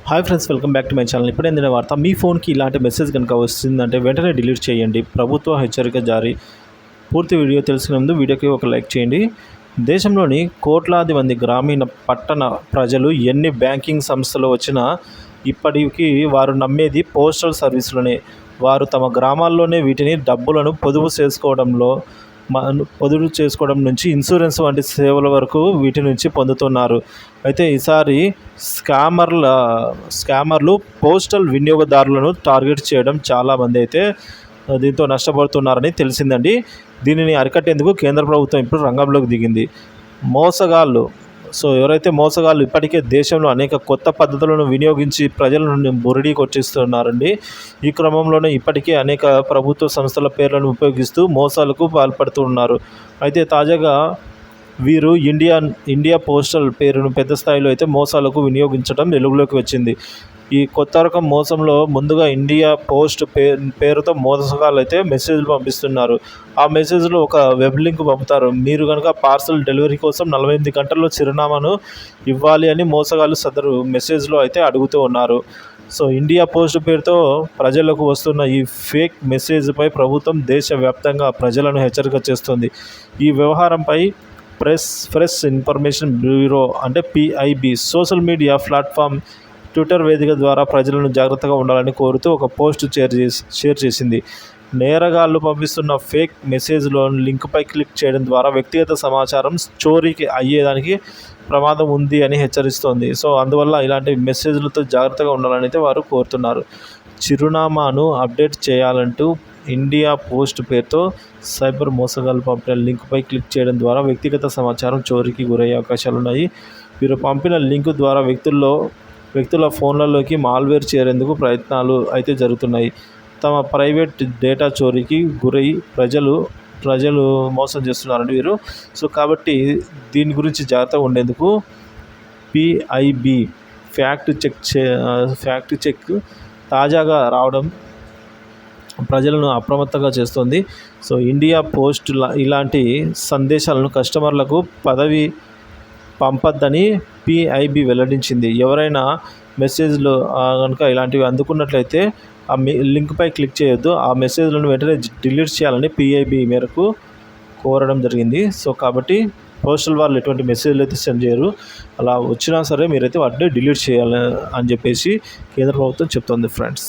Hi friends, welcome back to my channel. ఇప్పుడు ఏంటంటే వార్త, మీ ఫోన్కి ఇలాంటి మెసేజ్ కనుక వస్తుందంటే వెంటనే డిలీట్ చేయండి. ప్రభుత్వ హెచ్చరిక జారీ. పూర్తి వీడియో తెలుసుకునే ముందు వీడియోకి ఒక లైక్ చేయండి. దేశంలోని కోట్లాది మంది గ్రామీణ పట్టణ ప్రజలు ఎన్ని బ్యాంకింగ్ సంస్థలు వచ్చినా ఇప్పటికీ వారు నమ్మేది పోస్టల్ సర్వీసులనే. వారు తమ గ్రామాల్లోనే వీటిని డబ్బులను పొదుపు చేసుకోవడం నుంచి ఇన్సూరెన్స్ వంటి సేవల వరకు వీటి నుంచి పొందుతున్నారు. అయితే ఈసారి స్కామర్లు పోస్టల్ వినియోగదారులను టార్గెట్ చేయడం చాలామంది అయితే దీంతో నష్టపోతున్నారని తెలిసిందండి. దీనిని అరికట్టేందుకు కేంద్ర ప్రభుత్వం ఇప్పుడు రంగంలోకి దిగింది. ఎవరైతే మోసగాళ్ళు ఇప్పటికే దేశంలో అనేక కొత్త పద్ధతులను వినియోగించి ప్రజల నుండి బురిడీ కొట్టిస్తున్నారండి. ఈ క్రమంలోనే ఇప్పటికే అనేక ప్రభుత్వ సంస్థల పేర్లను ఉపయోగిస్తూ మోసాలకు పాల్పడుతున్నారు. అయితే తాజాగా వీరు ఇండియా పోస్టల్ పేరును పెద్ద స్థాయిలో అయితే మోసాలకు వినియోగించడం వెలుగులోకి వచ్చింది. ఈ కొత్త రకం మోసంలో ముందుగా ఇండియా పోస్ట్ పేరుతో మోసగాళ్ళు అయితే మెసేజ్లు పంపిస్తున్నారు. ఆ మెసేజ్లో ఒక వెబ్ లింక్ పంపుతారు. మీరు కనుక పార్సల్ డెలివరీ కోసం 48 గంటల్లో చిరునామాను ఇవ్వాలి అని మోసగాళ్ళు సదరు మెసేజ్లో అయితే అడుగుతూ ఉన్నారు. ఇండియా పోస్ట్ పేరుతో ప్రజలకు వస్తున్న ఈ ఫేక్ మెసేజ్పై ప్రభుత్వం దేశవ్యాప్తంగా ప్రజలను హెచ్చరిక చేస్తుంది. ఈ వ్యవహారంపై ప్రెస్ ఇన్ఫర్మేషన్ బ్యూరో అంటే PIB social media platform Twitter వేదిక ద్వారా ప్రజలను జాగ్రత్తగా ఉండాలని కోరుతూ ఒక పోస్ట్ షేర్ చేసింది. నేరగాళ్లు పంపిస్తున్న ఫేక్ మెసేజ్లోని లింక్పై క్లిక్ చేయడం ద్వారా వ్యక్తిగత సమాచారం చోరీకి అయ్యేదానికి ప్రమాదం ఉంది అని హెచ్చరిస్తోంది. అందువల్ల ఇలాంటి మెసేజ్లతో జాగ్రత్తగా ఉండాలని అయితే వారు కోరుతున్నారు. చిరునామాను అప్డేట్ చేయాలంటూ ఇండియా పోస్ట్ పేరుతో సైబర్ మోసగాళ్లు పంపిన లింక్పై క్లిక్ చేయడం ద్వారా వ్యక్తిగత సమాచారం చోరీకి గురయ్యే అవకాశాలున్నాయి. వీరు పంపిన లింక్ ద్వారా వ్యక్తుల ఫోన్లలోకి మాల్వేర్ చేరేందుకు ప్రయత్నాలు అయితే జరుగుతున్నాయి. తమ ప్రైవేట్ డేటా చోరీకి గురై ప్రజలు మోసం చేస్తున్నారండి వీరు. కాబట్టి దీని గురించి జాగ్రత్తగా ఉండేందుకు PIB ఫ్యాక్ట్ చెక్ తాజాగా రావడం ప్రజలను అప్రమత్తంగా చేస్తుంది. ఇండియా పోస్ట్ ఇలాంటి సందేశాలను కస్టమర్లకు పంపొద్దని PIB వెల్లడించింది. ఎవరైనా మెసేజ్లు కనుక ఇలాంటివి అందుకున్నట్లయితే ఆ లింక్పై క్లిక్ చేయొద్దు. ఆ మెసేజ్లను వెంటనే డిలీట్ చేయాలని PIB మేరకు కోరడం జరిగింది. కాబట్టి పోస్టల్ వాళ్ళు ఎటువంటి మెసేజ్లు అయితే సెండ్ చేయరు. అలా వచ్చినా సరే మీరైతే వాటిని డిలీట్ చేయాలి అని చెప్పేసి కేంద్ర ప్రభుత్వం చెప్తుంది ఫ్రెండ్స్.